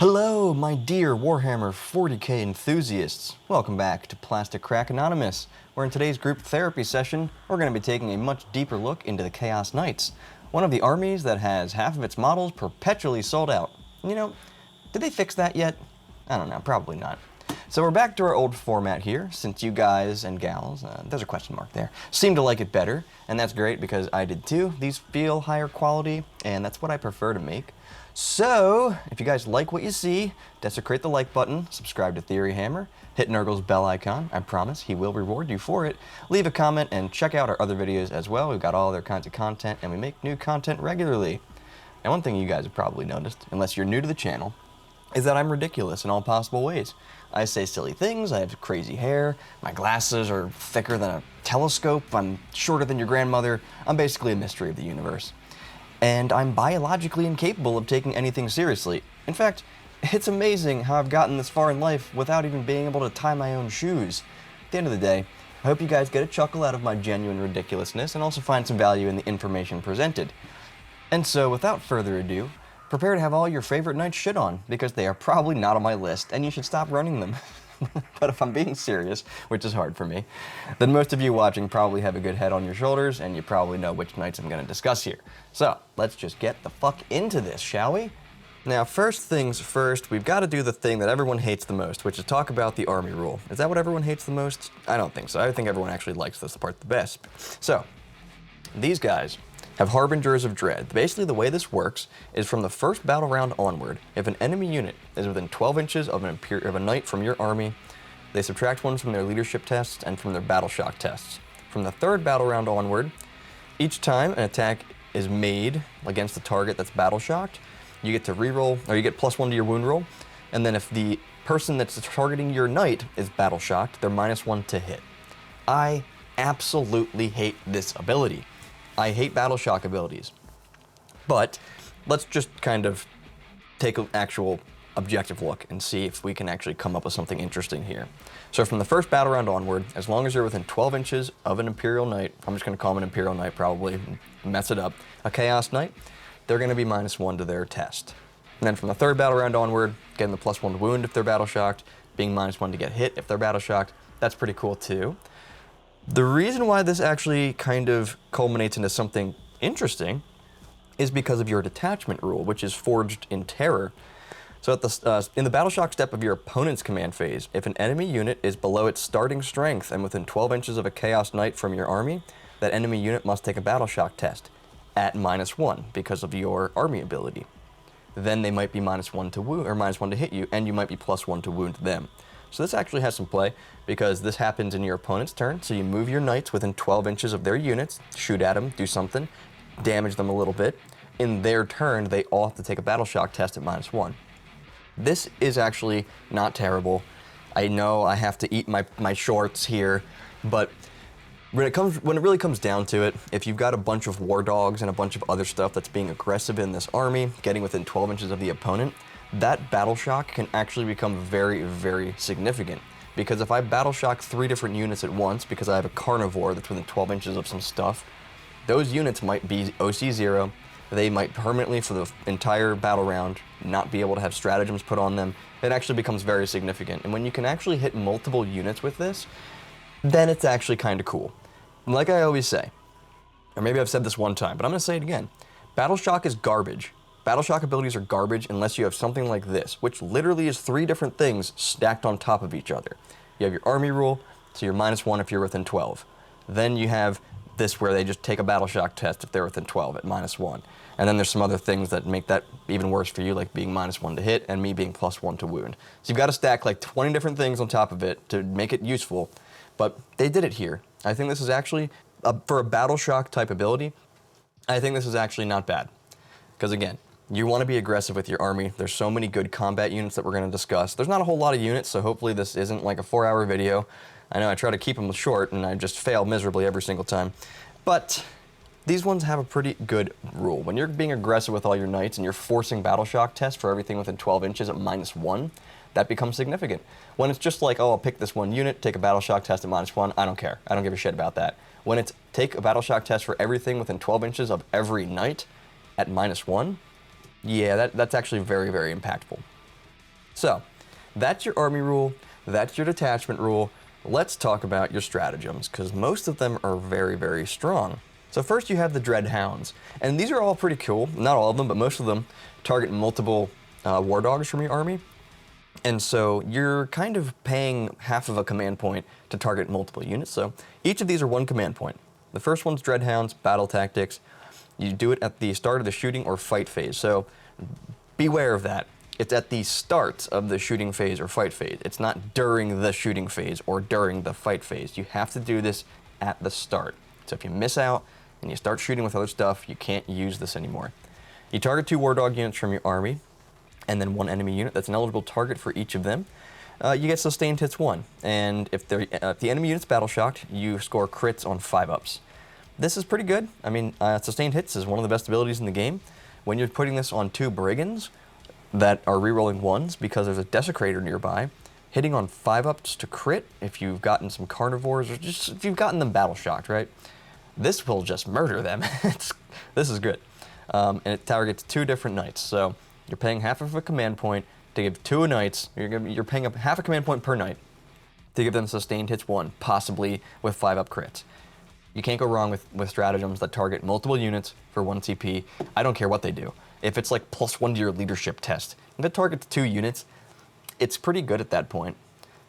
Hello, my dear Warhammer 40k enthusiasts. Welcome back to Plastic Crack Anonymous, where in today's group therapy session, we're going to be taking a much deeper look into the Chaos Knights, one of the armies that has half of its models perpetually sold out. You know, did they fix that yet? I don't know, probably not. So we're back to our old format here, since you guys and gals, there's a question mark there, seem to like it better, and that's great because I did too. These feel higher quality, and that's what I prefer to make. So, if you guys like what you see, desecrate the like button, subscribe to Theory Hammer, hit Nurgle's bell icon, I promise he will reward you for it, leave a comment, and check out our other videos as well. We've got all other kinds of content, and we make new content regularly. And one thing you guys have probably noticed, unless you're new to the channel, is that I'm ridiculous in all possible ways. I say silly things, I have crazy hair, my glasses are thicker than a telescope, I'm shorter than your grandmother, I'm basically a mystery of the universe. And I'm biologically incapable of taking anything seriously. In fact, it's amazing how I've gotten this far in life without even being able to tie my own shoes. At the end of the day, I hope you guys get a chuckle out of my genuine ridiculousness and also find some value in the information presented. And so, without further ado, prepare to have all your favorite knights shit on, because they are probably not on my list, and you should stop running them. But if I'm being serious, which is hard for me, then most of you watching probably have a good head on your shoulders, and you probably know which knights I'm going to discuss here. So, let's just get the fuck into this, shall we? Now, first things first, we've got to do the thing that everyone hates the most, which is talk about the army rule. Is that what everyone hates the most? I don't think so. I think everyone actually likes this part the best. So, these guys have Harbingers of Dread. Basically, the way this works is from the first battle round onward, if an enemy unit is within 12 inches of a knight from your army, they subtract 1 from their leadership tests and from their battle shock tests. From the third battle round onward, each time an attack is made against the target that's battle shocked, you get to reroll, or you get +1 to your wound roll, and then if the person that's targeting your knight is battle shocked, they're -1 to hit. I absolutely hate this ability. I hate battle shock abilities, but let's just kind of take an actual objective look and see if we can actually come up with something interesting here. So from the first battle round onward, as long as you're within 12 inches of an Imperial Knight, I'm just going to call him an Imperial Knight probably, mess it up, a Chaos Knight, they're going to be -1 to their test. And then from the third battle round onward, getting the +1 to wound if they're battle shocked, being -1 to get hit if they're battle shocked, that's pretty cool too. The reason why this actually kind of culminates into something interesting is because of your Detachment Rule, which is forged in Terror. So at in the battle shock step of your opponent's command phase, if an enemy unit is below its starting strength and within 12 inches of a Chaos Knight from your army, that enemy unit must take a battle shock test at -1 because of your army ability. Then they might be -1 to wound, or -1 to hit you, and you might be +1 to wound them. So this actually has some play, because this happens in your opponent's turn, so you move your knights within 12 inches of their units, shoot at them, do something, damage them a little bit. In their turn, they all have to take a battle shock test at -1. This is actually not terrible. I know I have to eat my shorts here, but when it really comes down to it, if you've got a bunch of war dogs and a bunch of other stuff that's being aggressive in this army, getting within 12 inches of the opponent, that battle shock can actually become very, very significant. Because if I battle shock 3 different units at once, because I have a Karnivore that's within 12 inches of some stuff, those units might be OC 0, they might permanently, for the entire battle round, not be able to have stratagems put on them. It actually becomes very significant. And when you can actually hit multiple units with this, then it's actually kind of cool. And like I always say, or maybe I've said this one time, but I'm going to say it again, battle shock is garbage. Battle shock abilities are garbage unless you have something like this, which literally is 3 different things stacked on top of each other. You have your army rule, so you're -1 if you're within 12. Then you have this where they just take a battle shock test if they're within 12 at -1. And then there's some other things that make that even worse for you, like being -1 to hit and me being +1 to wound. So you've got to stack like 20 different things on top of it to make it useful, but they did it here. I think this is actually, for a battle shock type ability, I think this is actually not bad. Because again, you want to be aggressive with your army. There's so many good combat units that we're going to discuss. There's not a whole lot of units, so hopefully this isn't like a 4-hour video. I know I try to keep them short, and I just fail miserably every single time. But these ones have a pretty good rule. When you're being aggressive with all your knights and you're forcing battle shock tests for everything within 12 inches at -1, that becomes significant. When it's just like, oh, I'll pick this one unit, take a battle shock test at -1, I don't care. I don't give a shit about that. When it's take a battle shock test for everything within 12 inches of every knight at -1, yeah, that's actually very, very impactful. So, that's your army rule, that's your detachment rule. Let's talk about your stratagems, because most of them are very, very strong. So first you have the Dreadhounds, and these are all pretty cool. Not all of them, but most of them target multiple war dogs from your army. And so you're kind of paying half of a command point to target multiple units. So each of these are one command point. The first one's Dreadhounds, battle tactics. You do it at the start of the shooting or fight phase. So beware of that. It's at the start of the shooting phase or fight phase. It's not during the shooting phase or during the fight phase. You have to do this at the start. So if you miss out and you start shooting with other stuff, you can't use this anymore. You target 2 war dog units from your army, and then 1 enemy unit. That's an eligible target for each of them. You get sustained hits 1, and if the enemy unit's battle shocked, you score crits on 5-ups. This is pretty good. I mean, sustained hits is one of the best abilities in the game. When you're putting this on 2 Brigands that are rerolling 1s because there's a Desecrator nearby, hitting on 5-ups to crit if you've gotten some Karnivores, or just if you've gotten them battle shocked, right? This will just murder them. This is good. And it targets 2 different knights, so you're paying half of a command point to give 2 knights. You're paying up half a command point per knight to give them sustained hits 1, possibly with 5-up crits. You can't go wrong with stratagems that target multiple units for 1 CP. I don't care what they do. If it's like +1 to your leadership test, if it targets 2 units, it's pretty good at that point.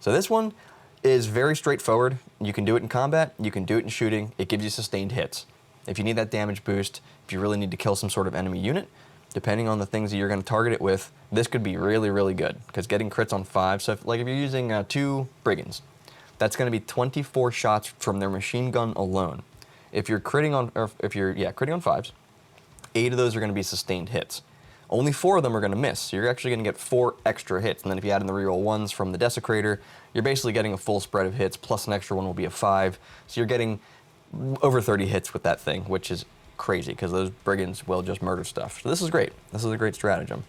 So this one is very straightforward. You can do it in combat, you can do it in shooting, it gives you sustained hits. If you need that damage boost, if you really need to kill some sort of enemy unit, depending on the things that you're going to target it with, this could be really, really good, because getting crits on 5, so if you're using 2 Brigands, that's going to be 24 shots from their machine gun alone. If you're critting on, critting on 5s, 8 of those are going to be sustained hits. Only 4 of them are going to miss, so you're actually going to get 4 extra hits, and then if you add in the reroll 1s from the Desecrator, you're basically getting a full spread of hits, plus an extra one will be a 5, so you're getting over 30 hits with that thing, which is crazy, because those Brigands will just murder stuff. So this is great. This is a great stratagem.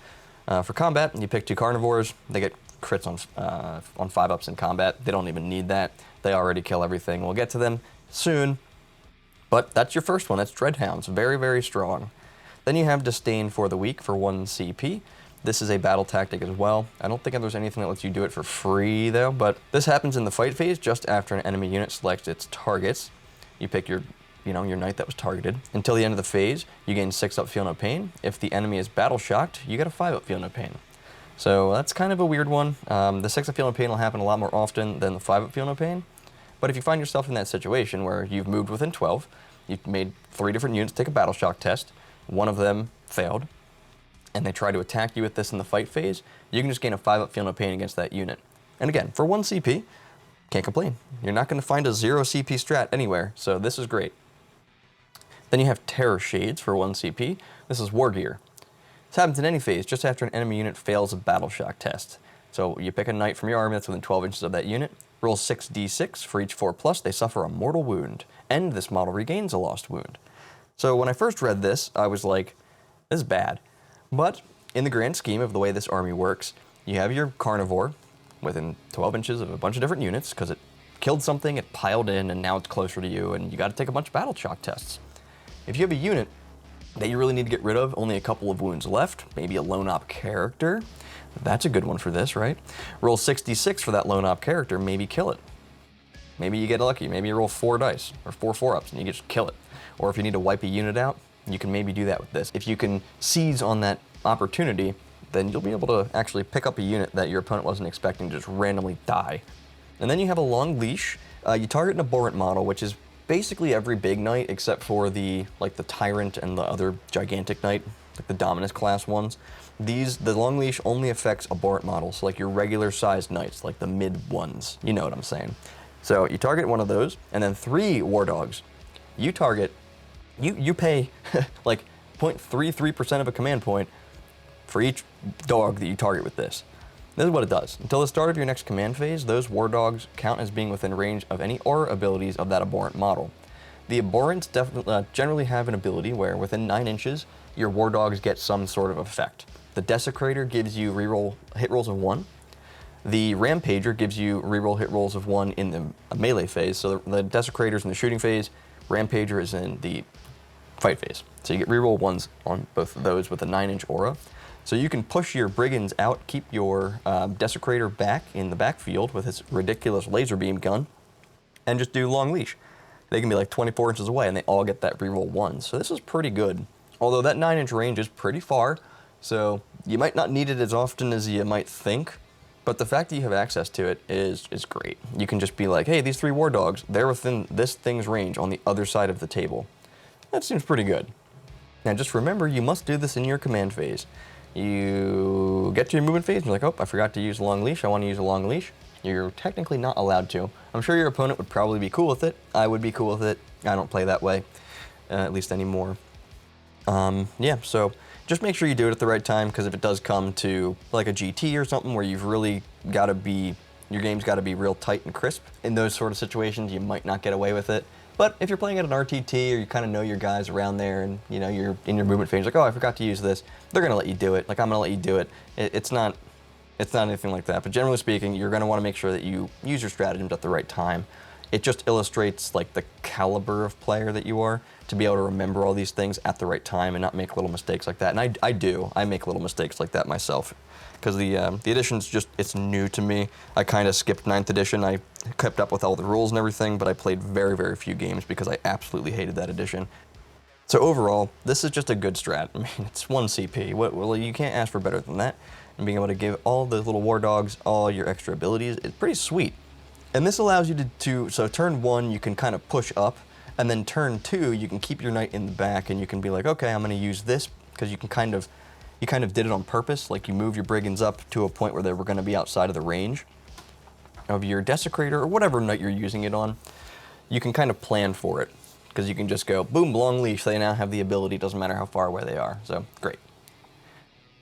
For combat, you pick 2 Karnivores. They get crits on 5-ups in combat. They don't even need that. They already kill everything. We'll get to them soon. But that's your first one. That's Dreadhounds. Very, very strong. Then you have Disdain for the Weak for 1 CP. This is a battle tactic as well. I don't think there's anything that lets you do it for free, though. But this happens in the fight phase just after an enemy unit selects its targets. You pick your knight that was targeted. Until the end of the phase, you gain 6-up Feel No Pain. If the enemy is battle shocked, you get a 5-up Feel No Pain. So that's kind of a weird one. The 6-up Feel No Pain will happen a lot more often than the 5-up Feel No Pain. But if you find yourself in that situation where you've moved within 12, you've made 3 different units take a battle shock test, 1 of them failed, and they try to attack you with this in the fight phase, you can just gain a 5-up Feel No Pain against that unit. And again, for 1 CP, can't complain. You're not going to find a 0 CP strat anywhere, so this is great. Then you have Terror Shades for 1 CP. This is War Gear. This happens in any phase, just after an enemy unit fails a battle shock test. So you pick a knight from your army that's within 12 inches of that unit, roll 6d6 for each 4+, they suffer a mortal wound, and this model regains a lost wound. So when I first read this, I was like, this is bad. But in the grand scheme of the way this army works, you have your Karnivore within 12 inches of a bunch of different units, because it killed something, it piled in, and now it's closer to you, and you got to take a bunch of battle shock tests. If you have a unit that you really need to get rid of, only a couple of wounds left, maybe a lone op character, that's a good one for this, right? Roll 6d6 for that lone op character, maybe kill it. Maybe you get lucky, maybe you roll 4 dice, or 4 4-ups, and you just kill it. Or if you need to wipe a unit out, you can maybe do that with this. If you can seize on that opportunity, then you'll be able to actually pick up a unit that your opponent wasn't expecting to just randomly die. And then you have a long leash. You target an abhorrent model, which is basically every big knight except for the Tyrant and the other gigantic knight, like the Dominus class ones. The long leash only affects abhorrent models, like your regular sized knights, like the mid ones. You know what I'm saying. So you target one of those, and then 3 war dogs. You target, you pay like 0.33% of a command point for each dog that you target with this. This is what it does. Until the start of your next command phase, those war dogs count as being within range of any aura abilities of that abhorrent model. The abhorrents generally have an ability where within 9 inches, your war dogs get some sort of effect. The Desecrator gives you reroll hit rolls of 1. The Rampager gives you reroll hit rolls of 1 in the melee phase. So the Desecrator's in the shooting phase, Rampager is in the fight phase. So you get reroll 1s on both of those with a 9-inch aura. So you can push your Brigands out, keep your Desecrator back in the backfield with his ridiculous laser beam gun, and just do long leash. They can be like 24 inches away, and they all get that reroll 1. So this is pretty good. Although that 9-inch range is pretty far, so you might not need it as often as you might think, but the fact that you have access to it is great. You can just be like, hey, these 3 War Dogs, they're within this thing's range on the other side of the table. That seems pretty good. Now just remember, you must do this in your command phase. You get to your movement phase, and you're like, oh, I forgot to use a long leash, I want to use a long leash. You're technically not allowed to. I'm sure your opponent would probably be cool with it. I would be cool with it. I don't play that way, at least anymore. Yeah, so just make sure you do it at the right time, because if it does come to like a GT or something where you've really got to be, your game's got to be real tight and crisp, in those sort of situations you might not get away with it. But if you're playing at an RTT or you kind of know your guys around there and you know you're in your movement phase, like, oh, I forgot to use this, they're going to let you do it. Like, I'm going to let you do it. It's not anything like that. But generally speaking, you're going to want to make sure that you use your stratagems at the right time. It just illustrates like the caliber of player that you are to be able to remember all these things at the right time and not make little mistakes like that. And I make little mistakes like that myself, because the edition's just, it's new to me. I kind of skipped 9th edition. I kept up with all the rules and everything, but I played very, very few games because I absolutely hated that edition. So overall, this is just a good strat. I mean, it's 1 CP. Well, you can't ask for better than that. And being able to give all the little War Dogs all your extra abilities is pretty sweet. And this allows you so turn 1, you can kind of push up, and then turn 2, you can keep your knight in the back, and you can be like, okay, I'm going to use this, because you kind of did it on purpose. Like, you move your Brigands up to a point where they were going to be outside of the range of your Desecrator, or whatever knight you're using it on. You can kind of plan for it, because you can just go, boom, long leash, they now have the ability, doesn't matter how far away they are, so great.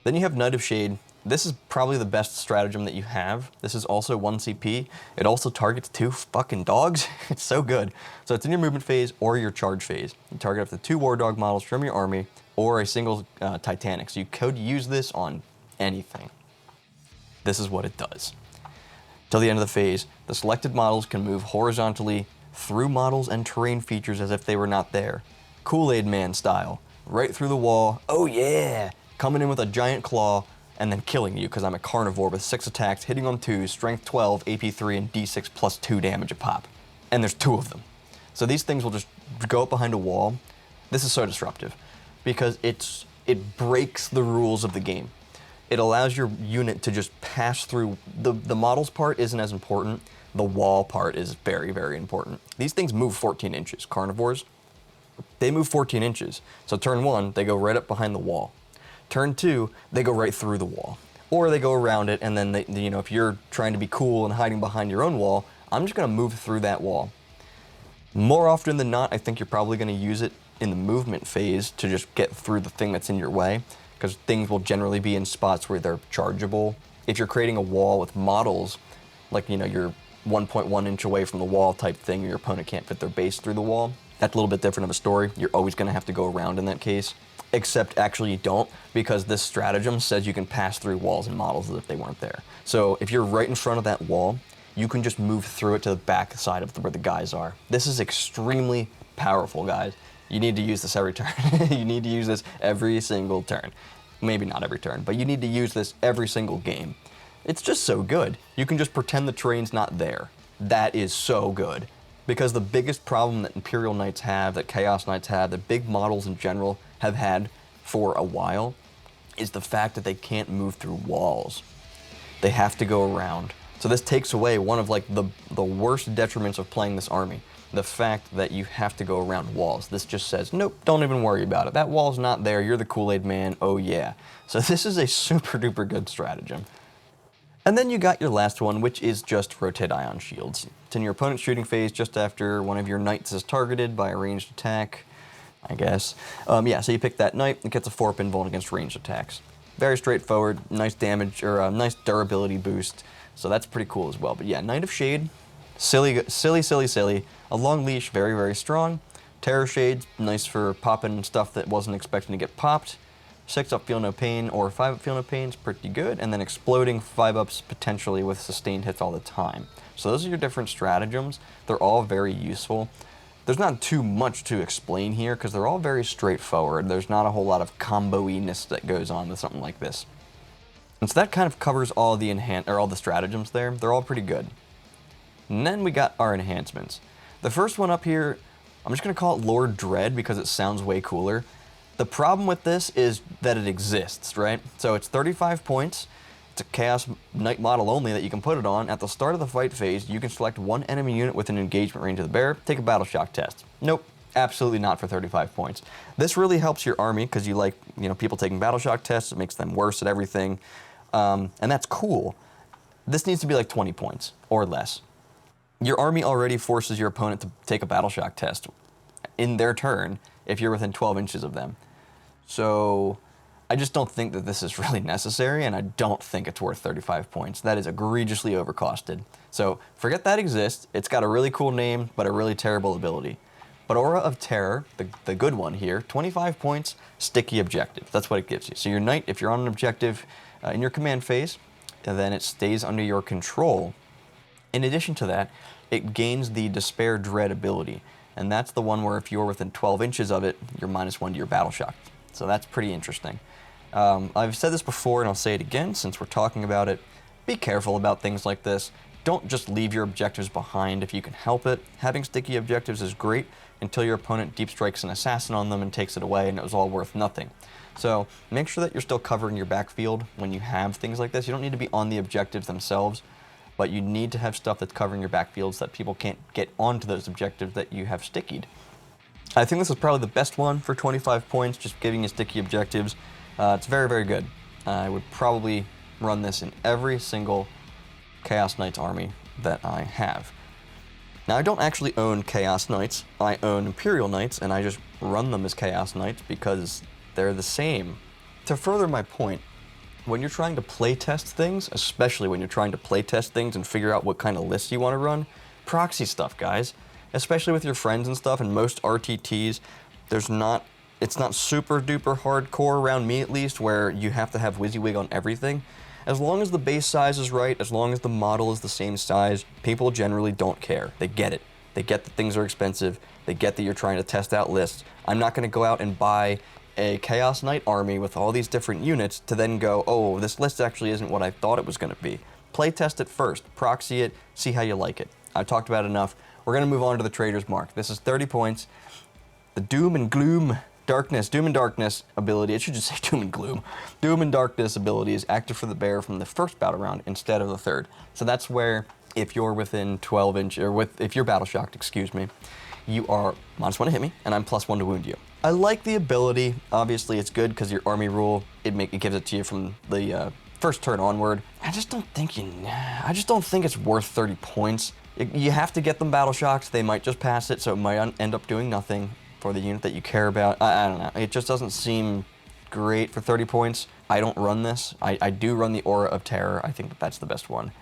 Then you have Knight of Shade. This is probably the best stratagem that you have. This is also 1 CP. It also targets 2 fucking dogs. It's so good. So it's in your movement phase or your charge phase. You target up to 2 War Dog models from your army or a single Titanic. So you could use this on anything. This is what it does. Till the end of the phase, the selected models can move horizontally through models and terrain features as if they were not there. Kool-Aid Man style. Right through the wall. Oh yeah! Coming in with a giant claw, and then killing you, because I'm a Karnivore with 6 attacks, hitting on 2s, strength 12, AP 3, and D6 plus 2 damage a pop. And there's 2 of them. So these things will just go up behind a wall. This is so disruptive, because it breaks the rules of the game. It allows your unit to just pass through. The models part isn't as important. The wall part is very, very important. These things move 14 inches. Karnivores, they move 14 inches. So turn 1, they go right up behind the wall. Turn 2, they go right through the wall. Or they go around it, and then they, you know, if you're trying to be cool and hiding behind your own wall, I'm just going to move through that wall. More often than not, I think you're probably going to use it in the movement phase to just get through the thing that's in your way, because things will generally be in spots where they're chargeable. If you're creating a wall with models, like, you know, you're 1.1 inch away from the wall type thing, or your opponent can't fit their base through the wall, that's a little bit different of a story. You're always going to have to go around in that case. Except actually you don't, because this stratagem says you can pass through walls and models as if they weren't there. So if you're right in front of that wall, you can just move through it to the back side of where the guys are. This is extremely powerful, guys. You need to use this every turn. You need to use this every single turn. Maybe not every turn, but you need to use this every single game. It's just so good. You can just pretend the terrain's not there. That is so good. Because the biggest problem that Imperial Knights have, that Chaos Knights have, that big models in general have had for a while, is the fact that they can't move through walls. They have to go around. So this takes away one of like the worst detriments of playing this army. The fact that you have to go around walls. This just says, nope, don't even worry about it. That wall's not there, you're the Kool-Aid Man, oh yeah. So this is a super duper good stratagem. And then you got your last one, which is just rotate ion shields. It's in your opponent's shooting phase just after one of your knights is targeted by a ranged attack, I guess. Yeah, so you pick that knight, it gets a 4-pin vuln against ranged attacks. Very straightforward, nice damage, or nice durability boost, so that's pretty cool as well. But yeah, Knight of Shade, silly, silly, silly, silly. A long leash, very, very strong. Terror Shades, nice for popping stuff that wasn't expecting to get popped. 6-up Feel No Pain or 5-up Feel No Pain is pretty good, and then exploding 5-ups potentially with sustained hits all the time. So those are your different stratagems. They're all very useful. There's not too much to explain here because they're all very straightforward. There's not a whole lot of combo-iness that goes on with something like this. And so that kind of covers all the all the stratagems there. They're all pretty good. And then we got our enhancements. The first one up here, I'm just going to call it Lord Dread because it sounds way cooler. The problem with this is that it exists, right? So it's 35 points. It's a Chaos Knight model only that you can put it on. At the start of the fight phase, you can select one enemy unit within engagement range of the bear, take a battle shock test. Nope, absolutely not for 35 points. This really helps your army because you like, people taking battle shock tests. It makes them worse at everything, and that's cool. This needs to be like 20 points or less. Your army already forces your opponent to take a battle shock test in their turn if you're within 12 inches of them. So I just don't think that this is really necessary, and I don't think it's worth 35 points. That is egregiously overcosted. So forget that exists. It's got a really cool name, but a really terrible ability. But Aura of Terror, the good one here, 25 points, sticky objective. That's what it gives you. So your knight, if you're on an objective in your command phase, then it stays under your control. In addition to that, it gains the Despair Dread ability. And that's the one where if you're within 12 inches of it, you're -1 to your battle shock. So that's pretty interesting. I've said this before and I'll say it again since we're talking about it. Be careful about things like this. Don't just leave your objectives behind if you can help it. Having sticky objectives is great until your opponent deep strikes an assassin on them and takes it away and it was all worth nothing. So make sure that you're still covering your backfield when you have things like this. You don't need to be on the objectives themselves, but you need to have stuff that's covering your backfield so that people can't get onto those objectives that you have stickied. I think this is probably the best one for 25 points, just giving you sticky objectives. It's very, very good. I would probably run this in every single Chaos Knights army that I have. Now, I don't actually own Chaos Knights. I own Imperial Knights, and I just run them as Chaos Knights because they're the same. To further my point, when you're trying to playtest things, especially when you're trying to playtest things and figure out what kind of lists you want to run, proxy stuff, guys. Especially with your friends and stuff, and most RTTs, it's not super duper hardcore around me at least, where you have to have WYSIWYG on everything. As long as the base size is right, as long as the model is the same size, people generally don't care. They get it. They get that things are expensive. They get that you're trying to test out lists. I'm not going to go out and buy a Chaos Knight army with all these different units to then go, oh, this list actually isn't what I thought it was going to be. Play test it first, proxy it, see how you like it. I've talked about it enough. We're going to move on to the Trader's Mark. This is 30 points. The Doom and Darkness ability, it should just say Doom and Gloom. Doom and Darkness ability is active for the bear from the first battle round instead of the third. So that's where if you're within 12 inch, or if you're battle shocked, excuse me, you are -1 to hit me, and I'm +1 to wound you. I like the ability. Obviously, it's good because your army rule, it gives it to you from the first turn onward. I just don't think it's worth 30 points. You have to get them battle shocked. They might just pass it, so it might end up doing nothing for the unit that you care about. I don't know. It just doesn't seem great for 30 points. I don't run this. I do run the Aura of Terror. I think that's the best one.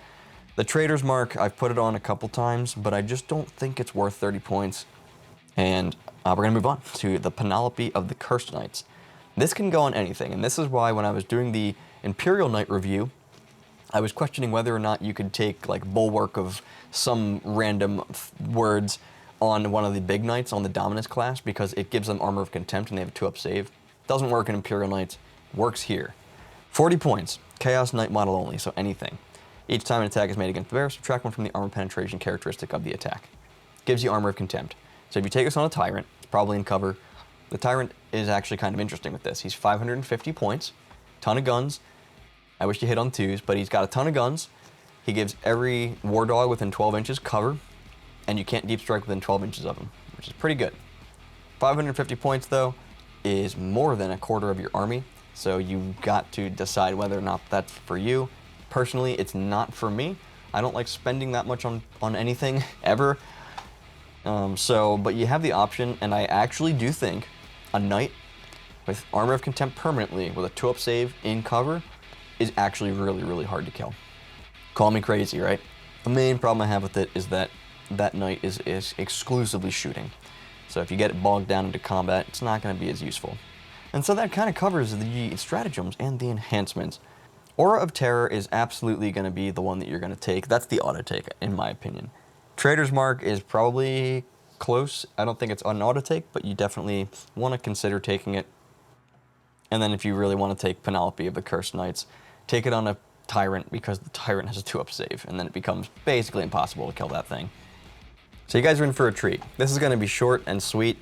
The Trader's Mark, I've put it on a couple times, but I just don't think it's worth 30 points. And we're going to move on to the Panoply of the Cursed Knights. This can go on anything, and this is why when I was doing the Imperial Knight review, I was questioning whether or not you could take like Bulwark of some random words on one of the big knights on the Dominus class because it gives them Armor of Contempt and they have a 2-up save. Doesn't work in Imperial Knights, works here. 40 points, Chaos Knight model only, so anything. Each time an attack is made against the bear, subtract 1 from the armor penetration characteristic of the attack. Gives you Armor of Contempt. So if you take this on a Tyrant, it's probably in cover. The Tyrant is actually kind of interesting with this. He's 550 points, ton of guns. I wish you hit on 2s, but he's got a ton of guns. He gives every War Dog within 12 inches cover, and you can't deep strike within 12 inches of him, which is pretty good. 550 points, though, is more than a quarter of your army, so you've got to decide whether or not that's for you. Personally, it's not for me. I don't like spending that much on anything, ever. But you have the option, and I actually do think a knight with Armor of Contempt permanently with a 2-up save in cover is actually really, really hard to kill. Call me crazy, right? The main problem I have with it is that that knight is exclusively shooting. So if you get it bogged down into combat, it's not going to be as useful. And so that kind of covers the stratagems and the enhancements. Aura of Terror is absolutely going to be the one that you're going to take. That's the auto take, in my opinion. Trader's Mark is probably close. I don't think it's an auto take, but you definitely want to consider taking it. And then if you really want to take Penelope of the Cursed Knights, take it on a Tyrant, because the Tyrant has a 2-up save, and then it becomes basically impossible to kill that thing. So you guys are in for a treat. This is going to be short and sweet.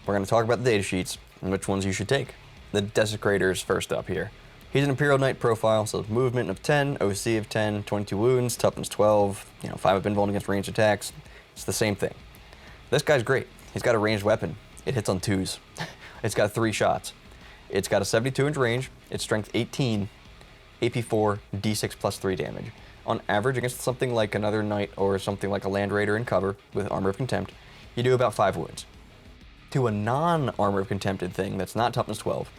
We're going to talk about the data sheets and which ones you should take. The Desecrator is first up here. He's an Imperial Knight profile, so movement of 10, OC of 10, 22 wounds, toughness 12, 5-up invuln against ranged attacks. It's the same thing. This guy's great. He's got a ranged weapon. It hits on 2s. It's got 3 shots. It's got a 72-inch range. It's strength 18, AP 4, D6 plus 3 damage. On average, against something like another knight or something like a land raider in cover with Armor of Contempt, you do about 5 wounds. To a non-Armor of Contempted thing that's not toughness 12,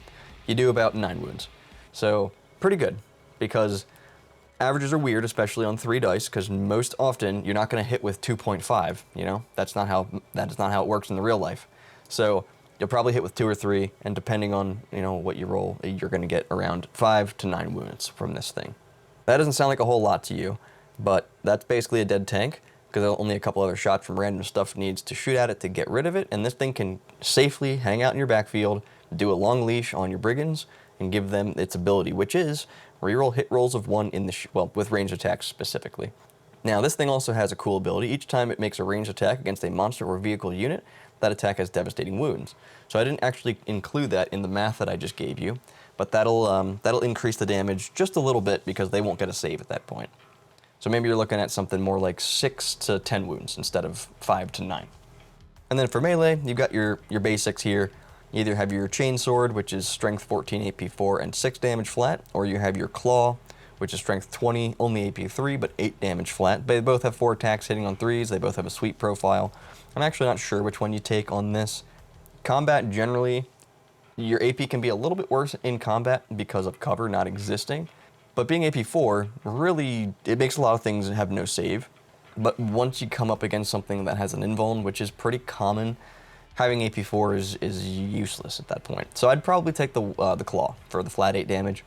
you do about 9 wounds. So pretty good, because averages are weird, especially on 3 dice, because most often you're not going to hit with 2.5. That is not how it works in the real life. So you'll probably hit with 2 or 3, and depending on what you roll, you're going to get around 5 to 9 wounds from this thing. That doesn't sound like a whole lot to you, but that's basically a dead tank, because only a couple other shots from random stuff needs to shoot at it to get rid of it, and this thing can safely hang out in your backfield, do a long leash on your Brigands, and give them its ability, which is reroll hit rolls of 1 in the with ranged attacks specifically. Now, this thing also has a cool ability. Each time it makes a ranged attack against a monster or vehicle unit, that attack has devastating wounds. So I didn't actually include that in the math that I just gave you, but that'll increase the damage just a little bit because they won't get a save at that point. So maybe you're looking at something more like 6 to 10 wounds instead of 5 to 9. And then for melee, you've got your basics here. You either have your Chainsword, which is strength 14, AP 4, and 6 damage flat, or you have your Claw, which is strength 20, only AP 3, but 8 damage flat. They both have 4 attacks hitting on 3s. They both have a sweep profile. I'm actually not sure which one you take on this. Combat, generally, your AP can be a little bit worse in combat because of cover not existing. But being AP 4, really, it makes a lot of things have no save. But once you come up against something that has an invuln, which is pretty common, having AP 4 is useless at that point. So I'd probably take the Claw for the flat 8 damage.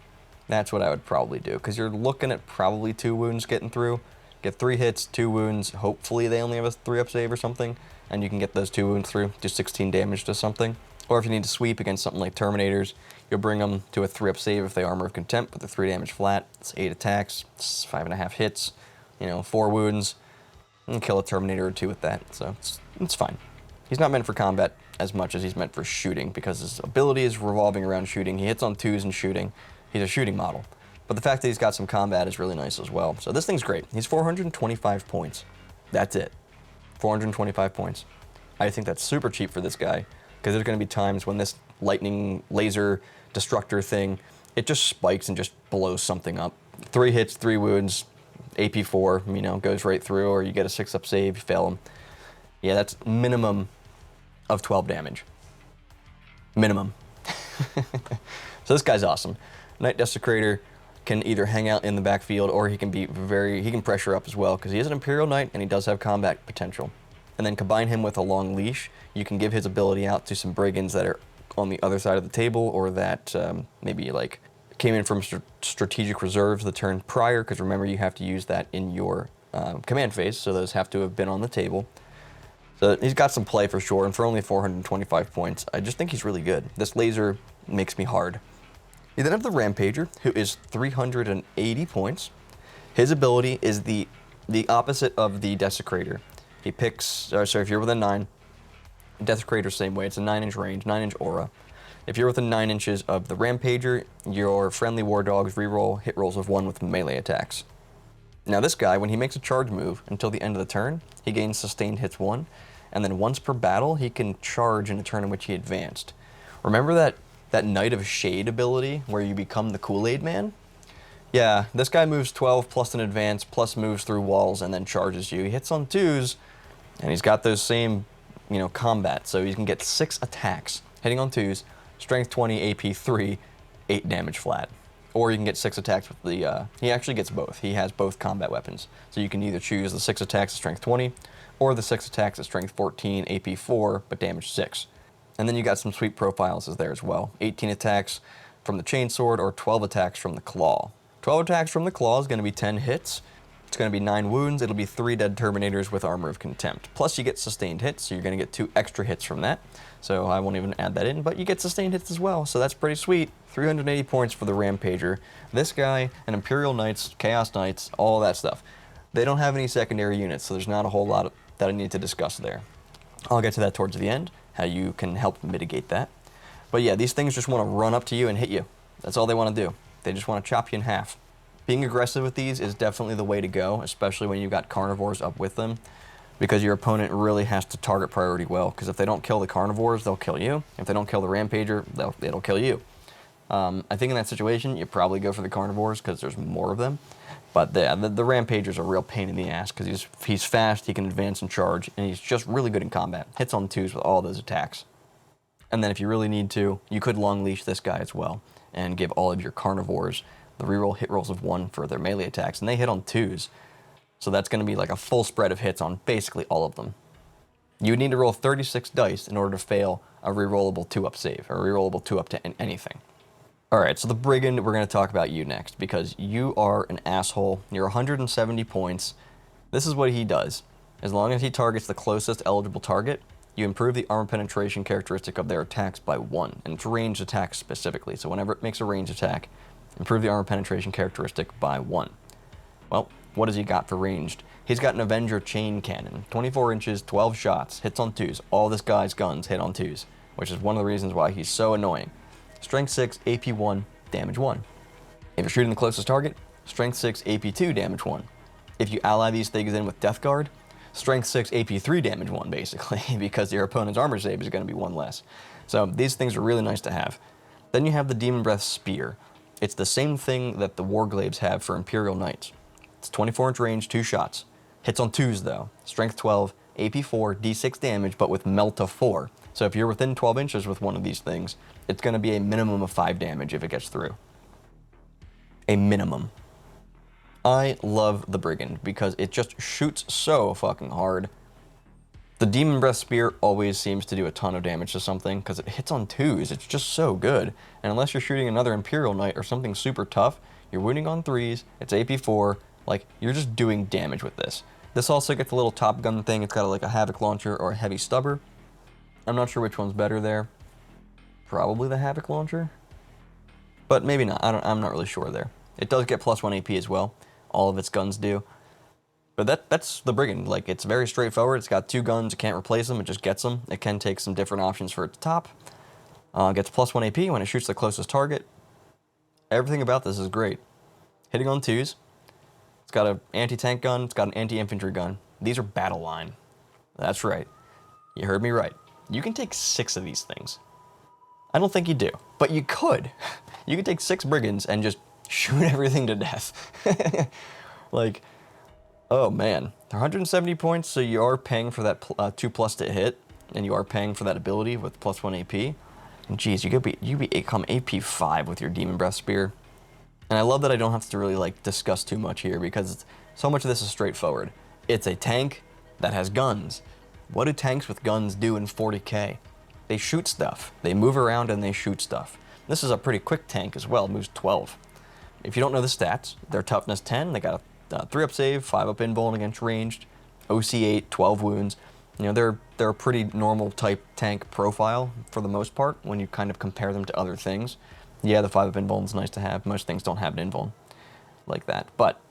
That's what I would probably do, because you're looking at probably 2 wounds getting through. Get 3 hits, 2 wounds. Hopefully they only have a 3-up save or something, and you can get those 2 wounds through, do 16 damage to something. Or if you need to sweep against something like Terminators, you'll bring them to a 3-up save if they Armor of Contempt with the 3 damage flat. It's 8 attacks, it's 5.5 hits, 4 wounds, and kill a Terminator or 2 with that. So it's fine. He's not meant for combat as much as he's meant for shooting, because his ability is revolving around shooting. He hits on 2s and shooting. He's a shooting model. But the fact that he's got some combat is really nice as well. So this thing's great. He's 425 points. That's it. 425 points. I think that's super cheap for this guy, because there's going to be times when this lightning laser destructor thing, it just spikes and just blows something up. 3 hits, 3 wounds, AP 4, goes right through, or you get a 6-up save, you fail him. Yeah, that's minimum of 12 damage. Minimum. So this guy's awesome. Knight Desecrator can either hang out in the backfield, or he can pressure up as well, because he is an Imperial Knight and he does have combat potential. And then combine him with a long leash, you can give his ability out to some Brigands that are on the other side of the table, or that maybe like came in from strategic reserves the turn prior, because remember you have to use that in your command phase, so those have to have been on the table. So he's got some play for sure, and for only 425 points, I just think he's really good. This laser makes me hard. You then have the Rampager, who is 380 points. His ability is the opposite of the Desecrator. He picks, so if you're within 9, Desecrator same way, it's a 9-inch range, 9-inch aura. If you're within 9 inches of the Rampager, your friendly war dogs reroll hit rolls of 1 with melee attacks. Now this guy, when he makes a charge move until the end of the turn, he gains sustained hits 1, and then once per battle, he can charge in a turn in which he advanced. Remember that Knight of Shade ability where you become the Kool-Aid Man? Yeah, this guy moves 12 plus an advance, plus moves through walls, and then charges you. He hits on 2s, and he's got those same, combat, so you can get 6 attacks, hitting on 2s, strength 20, AP 3, 8 damage flat. Or you can get 6 attacks with the, he actually gets both. He has both combat weapons. So you can either choose the 6 attacks at strength 20, or the 6 attacks at strength 14, AP 4, but damage 6. And then you got some sweet profiles there as well. 18 attacks from the Chainsword, or 12 attacks from the Claw. 12 attacks from the Claw is going to be 10 hits, It's going to be 9 wounds. It'll be 3 dead Terminators with Armor of Contempt. Plus you get sustained hits, so you're going to get 2 extra hits from that. So I won't even add that in, but you get sustained hits as well, so that's pretty sweet. 380 points for the Rampager. This guy, and Imperial Knights, Chaos Knights, all that stuff. They don't have any secondary units, so there's not a whole lot that I need to discuss there. I'll get to that towards the end, how you can help mitigate that. But yeah, these things just want to run up to you and hit you. That's all they want to do. They just want to chop you in half. Being aggressive with these is definitely the way to go, especially when you've got Karnivores up with them, because your opponent really has to target priority well, because if they don't kill the Karnivores, they'll kill you. If they don't kill the Rampager, it'll kill you. I think in that situation, you probably go for the Karnivores because there's more of them. But the Rampager's a real pain in the ass because he's fast, he can advance and charge, and he's just really good in combat. Hits on 2s with all those attacks. And then if you really need to, you could long leash this guy as well and give all of your Karnivores the reroll hit rolls of 1 for their melee attacks, and they hit on 2s. So that's going to be like a full spread of hits on basically all of them. You would need to roll 36 dice in order to fail a rerollable 2-up save, or a rerollable 2-up to anything. Alright, so the Brigand, we're going to talk about you next, because you are an asshole. You're 170 points. This is what he does. As long as he targets the closest eligible target, you improve the armor penetration characteristic of their attacks by 1, and it's ranged attacks specifically, so whenever it makes a ranged attack, improve the armor penetration characteristic by 1. Well, what has he got for ranged? He's got an Avenger chain cannon, 24 inches, 12 shots, hits on 2s. All this guy's guns hit on 2s, which is one of the reasons why he's so annoying. Strength 6, AP 1, damage 1. If you're shooting the closest target, Strength 6, AP 2, damage 1. If you ally these things in with Death Guard, Strength 6, AP 3, damage 1, basically, because your opponent's armor save is going to be 1 less. So these things are really nice to have. Then you have the Demon Breath Spear. It's the same thing that the Warglaives have for Imperial Knights. It's 24-inch range, 2 shots. Hits on 2s though. Strength 12, AP 4, D6 damage, but with melt of 4. So if you're within 12 inches with one of these things, it's going to be a minimum of 5 damage if it gets through. A minimum. I love the Brigand because it just shoots so fucking hard. The Demon Breath Spear always seems to do a ton of damage to something because it hits on 2s. It's just so good. And unless you're shooting another Imperial Knight or something super tough, you're wounding on 3s, it's AP 4, like, you're just doing damage with this. This also gets a little Top Gun thing. It's got like a Havoc Launcher or a Heavy Stubber. I'm not sure which one's better there. Probably the Havoc Launcher, but maybe not. I'm not really sure there. It does get +1 AP as well. All of its guns do. But that's the Brigand. Like, it's very straightforward. It's got 2 guns. It can't replace them. It just gets them. It can take some different options for its top. Gets +1 AP when it shoots the closest target. Everything about this is great. Hitting on 2s. It's got an anti-tank gun. It's got an anti-infantry gun. These are battle line. That's right. You heard me right. You can take 6 of these things. I don't think you do, but you could. You could take 6 Brigands and just shoot everything to death. Like, oh man. They're 170 points, so you are paying for that 2+ to hit, and you are paying for that ability with +1 AP. And geez, you become AP 5 with your Demon Breath Spear. And I love that I don't have to really like discuss too much here because so much of this is straightforward. It's a tank that has guns. What do tanks with guns do in 40k? They shoot stuff. They move around and they shoot stuff. This is a pretty quick tank as well, it moves 12. If you don't know the stats, they're toughness 10, they got a 3-up save, 5-up invuln against ranged, OC 8, 12 wounds. You know, they're a pretty normal type tank profile for the most part when you kind of compare them to other things. Yeah, the 5-up invuln's nice to have. Most things don't have an invuln like that. But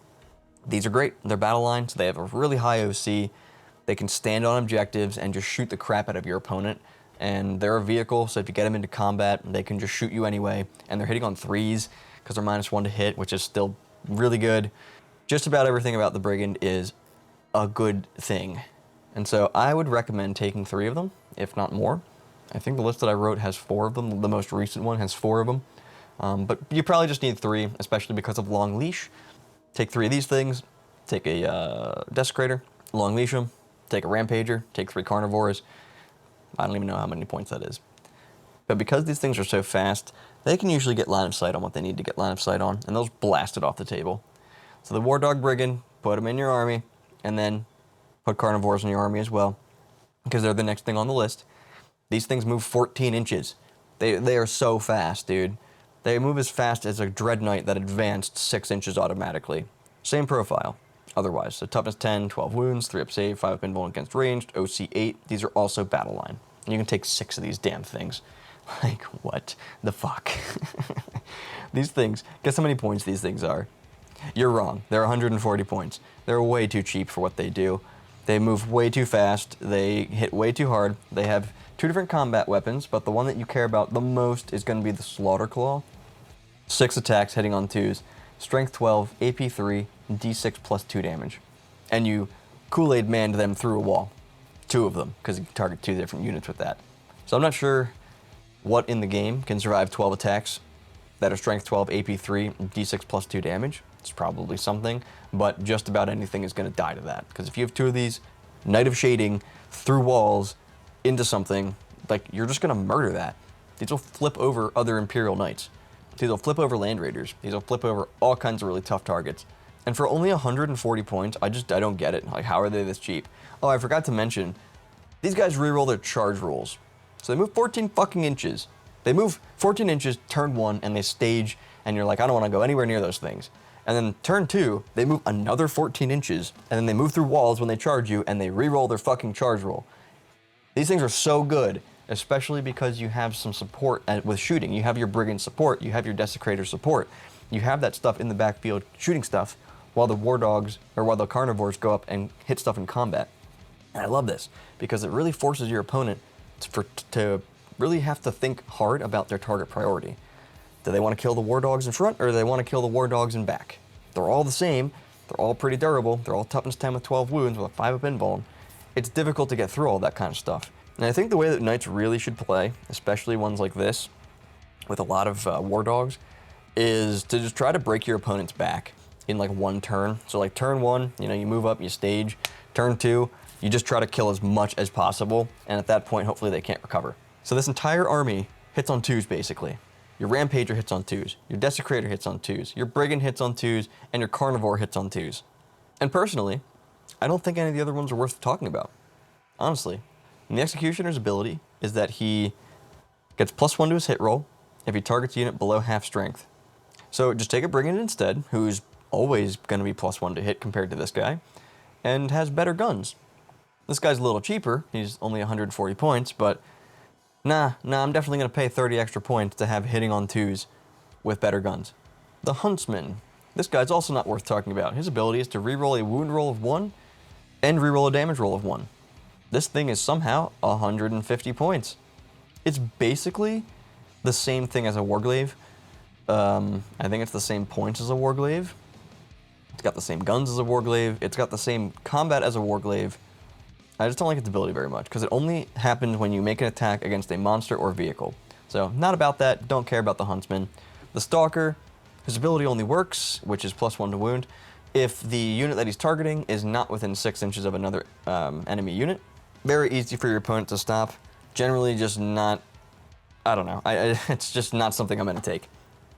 these are great. They're battle lines. They have a really high OC. They can stand on objectives and just shoot the crap out of your opponent. And they're a vehicle, so if you get them into combat, they can just shoot you anyway. And they're hitting on 3s because they're -1 to hit, which is still really good. Just about everything about the Brigand is a good thing. And so I would recommend taking 3 of them, if not more. I think the list that I wrote has 4 of them. The most recent one has 4 of them. But you probably just need 3, especially because of long leash. Take 3 of these things, take a Desecrator, long leash them, take a Rampager, take 3 Karnivores. I don't even know how many points that is. But because these things are so fast, they can usually get line of sight on what they need to get line of sight on, and they'll just blast it off the table. So the War Dog Brigand, put them in your army, and then put Karnivores in your army as well, because they're the next thing on the list. These things move 14 inches. They are so fast, dude. They move as fast as a Dread Knight that advanced 6 inches automatically. Same profile. otherwise. So toughness 10, 12 wounds, 3 up save, 5 up invuln against ranged, OC 8. These are also battle line. And you can take 6 of these damn things. Like, what the fuck? These things, guess how many points these things are? You're wrong. They're 140 points. They're way too cheap for what they do. They move way too fast. They hit way too hard. They have 2 different combat weapons, but the one that you care about the most is going to be the Slaughter Claw. 6 attacks hitting on 2s. Strength 12, AP 3, D6 plus 2 damage. And you Kool-Aid manned them through a wall. 2 of them, because you can target 2 different units with that. So I'm not sure what in the game can survive 12 attacks that are strength 12, AP 3, D6 plus 2 damage. It's probably something, but just about anything is going to die to that. Because if you have 2 of these, Knight of Shading, through walls, into something, like, you're just going to murder that. These will flip over other Imperial Knights. These will flip over Land Raiders. These will flip over all kinds of really tough targets. And for only 140 points, I don't get it. Like, how are they this cheap? Oh, I forgot to mention, these guys reroll their charge rolls. So they move 14 fucking inches. They move 14 inches, turn 1, and they stage, and you're like, I don't want to go anywhere near those things. And then turn 2, they move another 14 inches, and then they move through walls when they charge you, and they reroll their fucking charge roll. These things are so good, especially because you have some support with shooting. You have your Brigand support, you have your Desecrator support. You have that stuff in the backfield shooting stuff while the War Dogs, or while the Karnivores go up and hit stuff in combat. And I love this, because it really forces your opponent to really have to think hard about their target priority. Do they want to kill the War Dogs in front, or do they want to kill the War Dogs in back? They're all the same. They're all pretty durable. They're all toughness 10 with 12 wounds with a 5 up invuln. It's difficult to get through all that kind of stuff. And I think the way that Knights really should play, especially ones like this, with a lot of War Dogs, is to just try to break your opponent's back in like one turn. So like turn 1, you move up, you stage. Turn 2, you just try to kill as much as possible, and at that point, hopefully they can't recover. So this entire army hits on 2s, basically. Your Rampager hits on 2s, your Desecrator hits on 2s, your Brigand hits on 2s, and your Karnivore hits on 2s. And personally, I don't think any of the other ones are worth talking about, honestly. And the Executioner's ability is that he gets +1 to his hit roll if he targets a unit below half strength. So just take a Brigand instead, who's always going to be +1 to hit compared to this guy, and has better guns. This guy's a little cheaper, he's only 140 points, but nah, I'm definitely going to pay 30 extra points to have hitting on 2s with better guns. The Huntsman. This guy's also not worth talking about. His ability is to reroll a wound roll of 1 and reroll a damage roll of 1. This thing is somehow 150 points. It's basically the same thing as a Warglaive. I think it's the same points as a Warglaive. It's got the same guns as a Warglaive. It's got the same combat as a Warglaive. I just don't like its ability very much, because it only happens when you make an attack against a monster or vehicle. So, not about that, don't care about the Huntsman. The Stalker, his ability only works, which is +1 to wound, if the unit that he's targeting is not within 6 inches of another enemy unit. Very easy for your opponent to stop. Generally just not, I don't know, it's just not something I'm going to take.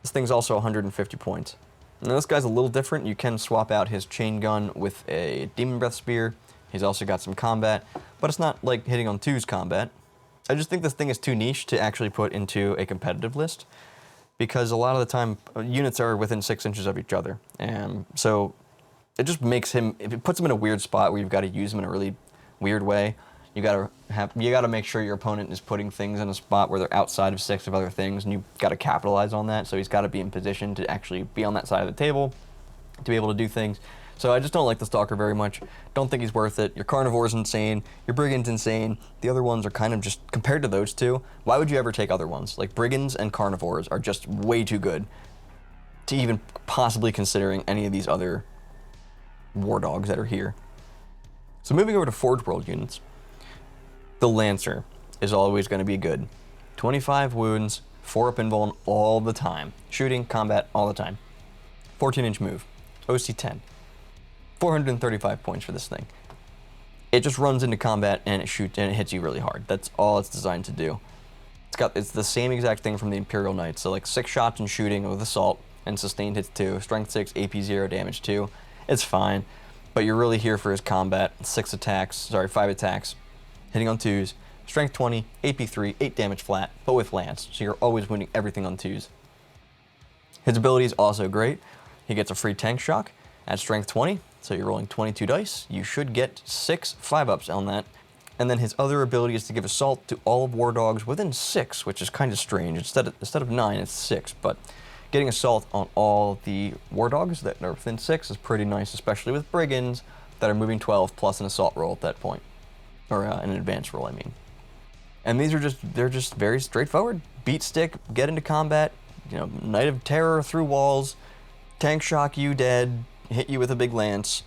This thing's also 150 points. Now this guy's a little different. You can swap out his chain gun with a Demon Breath Spear. He's also got some combat, but it's not like hitting on 2s combat. I just think this thing is too niche to actually put into a competitive list, because a lot of the time units are within 6 inches of each other. And so it just makes him, it puts him in a weird spot where you've got to use him in a really weird way. You gotta make sure your opponent is putting things in a spot where they're outside of 6 of other things, and you've got to capitalize on that. So he's got to be in position to actually be on that side of the table to be able to do things. So I just don't like the Stalker very much. Don't think he's worth it. Your Carnivore's insane. Your Brigand's insane. The other ones are kind of just, compared to those two, why would you ever take other ones? Like, Brigands and Carnivores are just way too good to even possibly considering any of these other War Dogs that are here. So moving over to Forge World units, the Lancer is always going to be good. 25 wounds, 4 up invuln all the time. Shooting, combat, all the time. 14-inch move. OC 10. 435 points for this thing. It just runs into combat and it shoots and it hits you really hard. That's all it's designed to do. It's the same exact thing from the Imperial Knights. So like 6 shots and shooting with assault and sustained hits 2, strength 6, AP 0, damage 2. It's fine, but you're really here for his combat. 5 attacks, hitting on 2s, strength 20, AP 3, 8 damage flat, but with lance. So you're always wounding everything on 2s. His ability is also great. He gets a free tank shock at strength 20, So you're rolling 22 dice. You should get 6 5-ups on that. And then his other ability is to give Assault to all of War Dogs within 6, which is kind of strange. Instead of 9, it's 6. But getting Assault on all the War Dogs that are within 6 is pretty nice, especially with Brigands that are moving 12 plus an Assault roll at that point. Or an advanced roll, I mean. And these are they're just very straightforward. Beat stick, get into combat, Knight of Terror through walls, tank shock you dead, hit you with a big lance.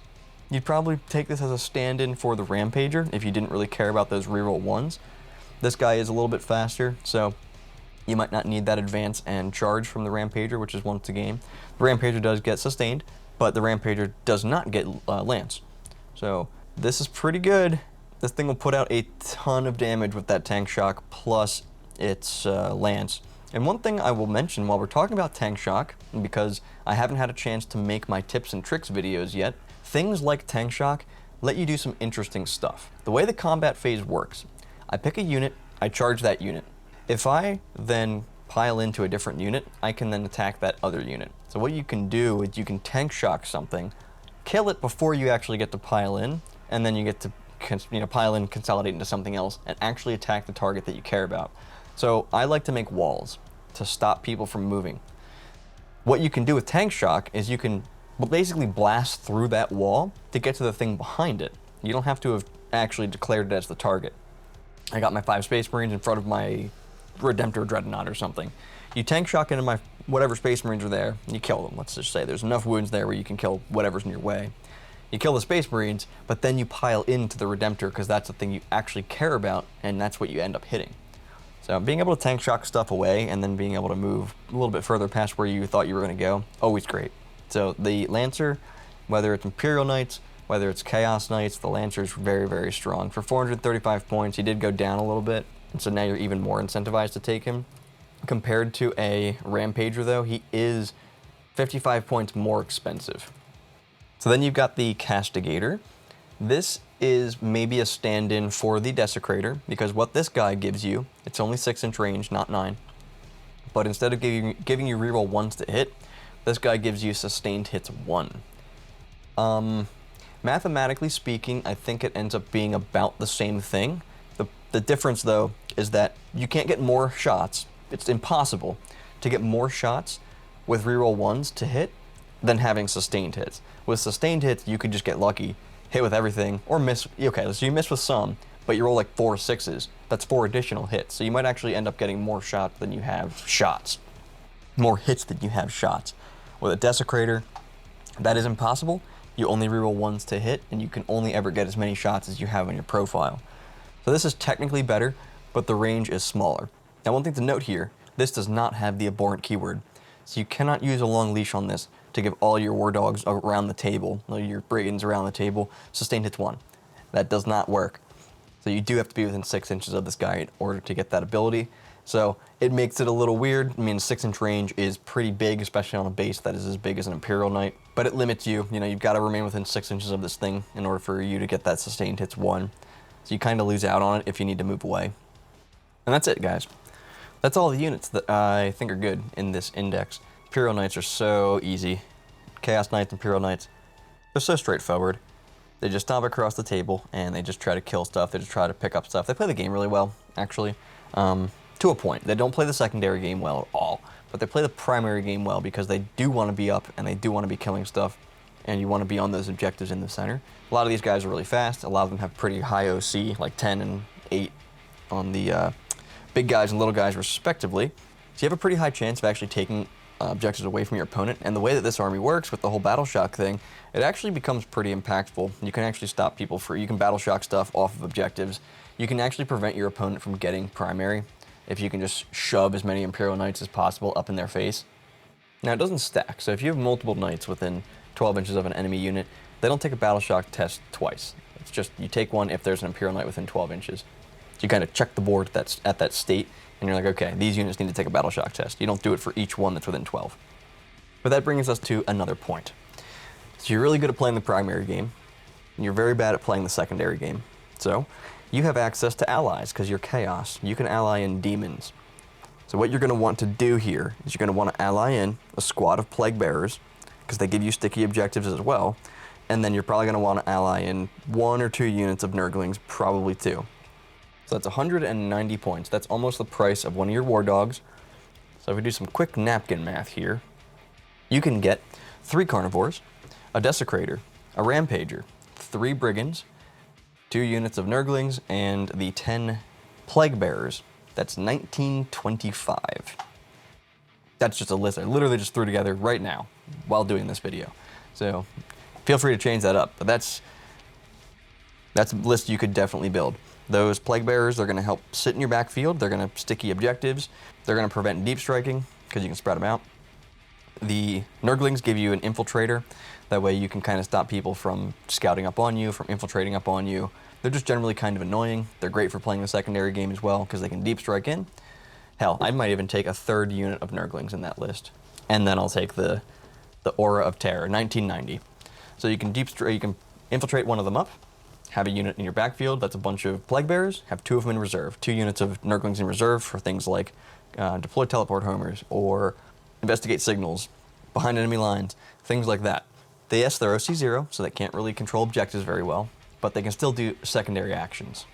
You'd probably take this as a stand-in for the Rampager if you didn't really care about those reroll ones. This guy is a little bit faster, so you might not need that advance and charge from the Rampager, which is once a game. The Rampager does get sustained, but the Rampager does not get lance. So this is pretty good. This thing will put out a ton of damage with that tank shock plus its lance. And one thing I will mention while we're talking about tank shock, because I haven't had a chance to make my tips and tricks videos yet, things like tank shock let you do some interesting stuff. The way the combat phase works, I pick a unit, I charge that unit. If I then pile into a different unit, I can then attack that other unit. So what you can do is you can tank shock something, kill it before you actually get to pile in, and then you get to pile in, consolidate into something else, and actually attack the target that you care about. So I like to make walls to stop people from moving. What you can do with tank shock is you can basically blast through that wall to get to the thing behind it. You don't have to have actually declared it as the target. I got my 5 Space Marines in front of my Redemptor Dreadnought or something. You tank shock into my whatever Space Marines are there, and you kill them. Let's just say there's enough wounds there where you can kill whatever's in your way. You kill the Space Marines, but then you pile into the Redemptor because that's the thing you actually care about, and that's what you end up hitting. So being able to tank shock stuff away and then being able to move a little bit further past where you thought you were going to go, always great. So the Lancer, whether it's Imperial Knights, whether it's Chaos Knights, the Lancer is very, very strong. For 435 points, he did go down a little bit, and so now you're even more incentivized to take him. Compared to a Rampager, though, he is 55 points more expensive. So then you've got the Castigator. This is maybe a stand-in for the Desecrator, because what this guy gives you, it's only 6-inch range, not 9. But instead of giving you reroll 1s to hit, this guy gives you sustained hits 1. Mathematically speaking, I think it ends up being about the same thing. The difference, though, is that you can't get more shots. It's impossible to get more shots with reroll 1s to hit than having sustained hits. With sustained hits, you could just get lucky, hit with everything, or miss. Okay, so you miss with some, but you roll like 4 6s. That's 4 additional hits. So you might actually end up getting more shots than you have shots. More hits than you have shots. With a Desecrator, that is impossible. You only reroll 1s to hit, and you can only ever get as many shots as you have on your profile. So this is technically better, but the range is smaller. Now, one thing to note here, this does not have the abhorrent keyword. So you cannot use a long leash on this to give all your War Dogs around the table, your Brigands around the table, sustained hits 1. That does not work. So you do have to be within 6 inches of this guy in order to get that ability. So it makes it a little weird. I mean, 6-inch range is pretty big, especially on a base that is as big as an Imperial Knight. But it limits you. You've got to remain within 6 inches of this thing in order for you to get that sustained hits 1. So you kind of lose out on it if you need to move away. And that's it, guys. That's all the units that I think are good in this index. Imperial Knights are so easy. Chaos Knights, Imperial Knights, they're so straightforward. They just stomp across the table, and they just try to kill stuff. They just try to pick up stuff. They play the game really well, actually. To a point. They don't play the secondary game well at all, but they play the primary game well because they do want to be up and they do want to be killing stuff, and you want to be on those objectives in the center. A lot of these guys are really fast. A lot of them have pretty high OC, like 10 and 8 on the big guys and little guys respectively. So you have a pretty high chance of actually taking objectives away from your opponent, and the way that this army works with the whole battle shock thing, it actually becomes pretty impactful. You can actually stop people you can battle shock stuff off of objectives. You can actually prevent your opponent from getting primary if you can just shove as many Imperial Knights as possible up in their face. Now, it doesn't stack, so if you have multiple Knights within 12 inches of an enemy unit, they don't take a battle shock test twice. It's just you take one if there's an Imperial Knight within 12 inches. So you kind of check the board that's at that state, and you're like, okay, these units need to take a battle shock test. You don't do it for each one that's within 12. But that brings us to another point. So you're really good at playing the primary game, and you're very bad at playing the secondary game. So you have access to allies because you're Chaos. You can ally in demons. So what you're going to want to do here is you're going to want to ally in a squad of Plague Bearers because they give you sticky objectives as well. And then you're probably going to want to ally in 1 or 2 units of Nurglings, probably 2. So that's 190 points. That's almost the price of one of your War Dogs. So if we do some quick napkin math here, you can get 3 Karnivores, a Desecrator, a Rampager, 3 Brigands, 2 units of Nurglings, and the 10 Plague Bearers. That's 1925. That's just a list I literally just threw together right now while doing this video. So feel free to change that up, but that's a list you could definitely build. Those Plague Bearers, they're going to help sit in your backfield. They're going to sticky objectives. They're going to prevent deep striking because you can spread them out. The Nurglings give you an infiltrator. That way you can kind of stop people from scouting up on you, from infiltrating up on you. They're just generally kind of annoying. They're great for playing the secondary game as well because they can deep strike in. Hell, I might even take a 3rd unit of Nurglings in that list. And then I'll take the Aura of Terror, 1990. So you can you can infiltrate one of them up, have a unit in your backfield that's a bunch of Plague Bearers, have 2 of them in reserve, 2 units of Nurglings in reserve for things like deploy teleport homers or investigate signals behind enemy lines, things like that. Yes, they're OC0, so they can't really control objectives very well, but they can still do secondary actions.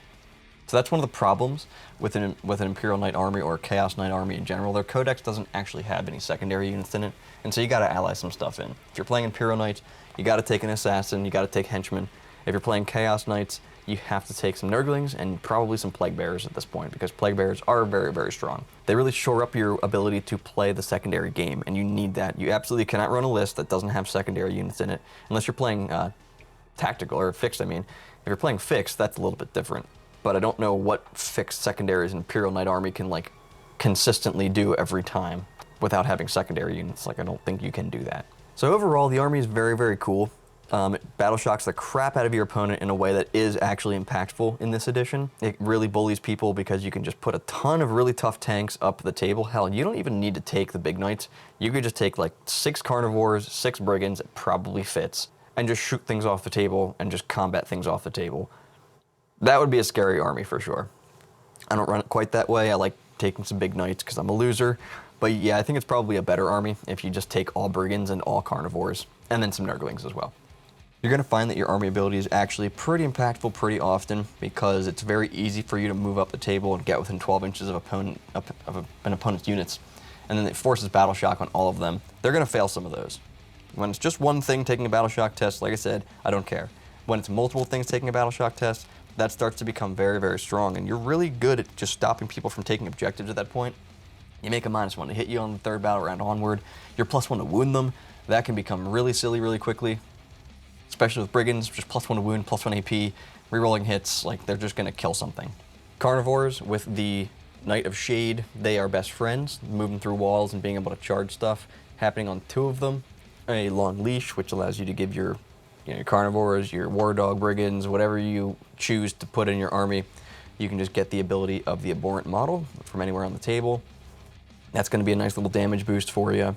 So that's one of the problems with an Imperial Knight army or Chaos Knight army in general. Their codex doesn't actually have any secondary units in it, and so you gotta ally some stuff in. If you're playing Imperial Knights, you gotta take an Assassin, you gotta take Henchmen. If you're playing Chaos Knights, you have to take some Nurglings and probably some Plague Bearers at this point, because Plague Bearers are very, very strong. They really shore up your ability to play the secondary game, and you need that. You absolutely cannot run a list that doesn't have secondary units in it, unless you're playing tactical, or fixed, I mean. If you're playing fixed, that's a little bit different. But I don't know what fixed secondaries an Imperial Knight army can, like, consistently do every time without having secondary units. Like, I don't think you can do that. So overall, the army is very, very cool. It battle shocks the crap out of your opponent in a way that is actually impactful in this edition. It really bullies people because you can just put a ton of really tough tanks up the table. Hell, you don't even need to take the big knights. You could just take like 6 Karnivores, 6 Brigands, it probably fits, and just shoot things off the table and just combat things off the table. That would be a scary army for sure. I don't run it quite that way. I like taking some big knights because I'm a loser. But yeah, I think it's probably a better army if you just take all Brigands and all Karnivores, and then some Nurglings as well. You're going to find that your army ability is actually pretty impactful pretty often because it's very easy for you to move up the table and get within 12 inches of an opponent's units. And then it forces Battle Shock on all of them. They're going to fail some of those. When it's just one thing taking a Battle Shock test, like I said, I don't care. When it's multiple things taking a Battle Shock test, that starts to become very, very strong. And you're really good at just stopping people from taking objectives at that point. You make a -1 to hit you on the 3rd battle round onward. You're +1 to wound them. That can become really silly really quickly. Especially with Brigands, just +1 to wound, +1 AP, rerolling hits, like they're just gonna kill something. Carnivores with the Knight of Shade, they are best friends, moving through walls and being able to charge stuff, happening on 2 of them. A long leash, which allows you to give your, your Carnivores, your War Dog Brigands, whatever you choose to put in your army, you can just get the ability of the Abhorrent model from anywhere on the table. That's gonna be a nice little damage boost for you.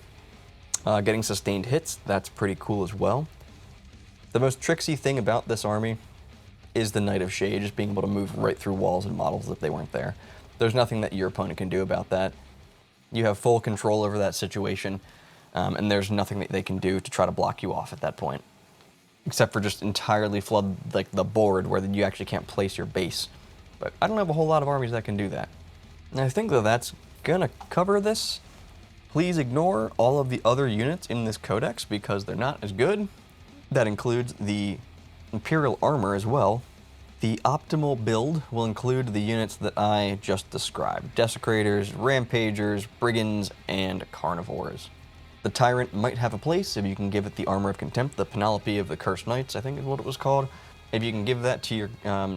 Getting sustained hits, that's pretty cool as well. The most tricksy thing about this army is the Knight of Shade, just being able to move right through walls and models if they weren't there. There's nothing that your opponent can do about that. You have full control over that situation, and there's nothing that they can do to try to block you off at that point. Except for just entirely flood like the board where you actually can't place your base. But I don't have a whole lot of armies that can do that. And I think that that's gonna cover this. Please ignore all of the other units in this codex because they're not as good. That includes the Imperial armor as well. The optimal build will include the units that I just described. Desecrators, Rampagers, Brigands, and Karnivores. The Tyrant might have a place if you can give it the Armor of Contempt, the Panoply of the Cursed Knights, I think is what it was called. If you can give that to your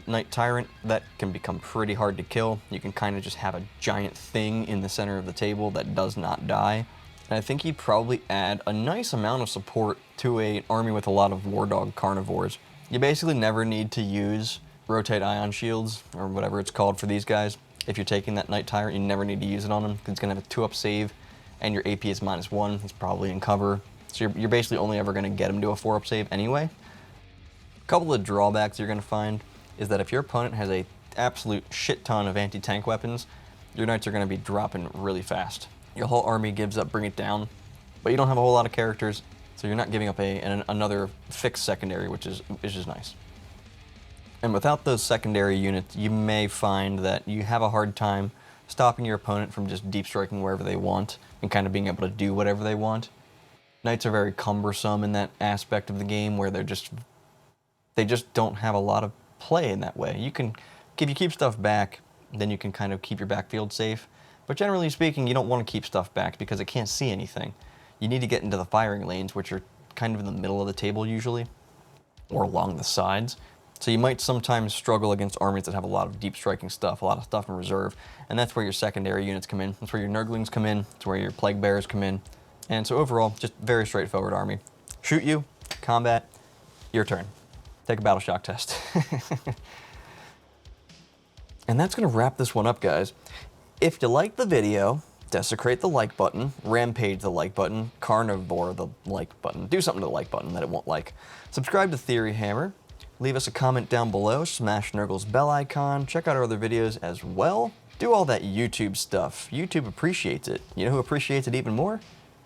Knight Tyrant, that can become pretty hard to kill. You can kind of just have a giant thing in the center of the table that does not die. And I think he'd probably add a nice amount of support to an army with a lot of War Dog Carnivores. You basically never need to use Rotate Ion Shields, or whatever it's called for these guys. If you're taking that Knight Tyrant, you never need to use it on him, because it's going to have a 2-up save, and your AP is -1, it's probably in cover. So you're basically only ever going to get him to a 4-up save anyway. A couple of drawbacks you're going to find is that if your opponent has a absolute shit ton of anti-tank weapons, your Knights are going to be dropping really fast. Your whole army gives up Bring It Down, but you don't have a whole lot of characters, So you're not giving up another fixed secondary, which is just nice. And without those secondary units, you may find that you have a hard time stopping your opponent from just deep striking wherever they want and kind of being able to do whatever they want. Knights are very cumbersome in that aspect of the game where they just don't have a lot of play in that way. You can, if you keep stuff back, then you can kind of keep your backfield safe. But generally speaking, you don't want to keep stuff back because it can't see anything. You need to get into the firing lanes, which are kind of in the middle of the table usually, or along the sides. So you might sometimes struggle against armies that have a lot of deep striking stuff, a lot of stuff in reserve, and that's where your secondary units come in. That's where your Nurglings come in. That's where your Plague Bearers come in. And so overall, just very straightforward army. Shoot you, combat, your turn. Take a battle shock test. And that's going to wrap this one up, guys. If you liked the video, desecrate the like button, rampage the like button, carnivore the like button. Do something to the like button that it won't like. Subscribe to Theory Hammer. Leave us a comment down below, smash Nurgle's bell icon, check out our other videos as well. Do all that YouTube stuff. YouTube appreciates it. You know who appreciates it even more?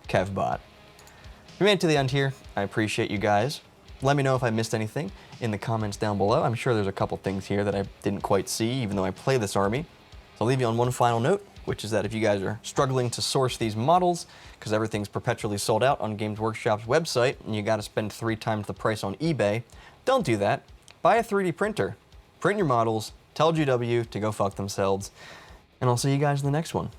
KevBot. If you made it to the end here, I appreciate you guys. Let me know if I missed anything in the comments down below. I'm sure there's a couple things here that I didn't quite see, even though I play this army. So I'll leave you on one final note, which is that if you guys are struggling to source these models, because everything's perpetually sold out on Games Workshop's website, and you gotta spend 3 times the price on eBay, don't do that. Buy a 3D printer. Print your models, tell GW to go fuck themselves, and I'll see you guys in the next one.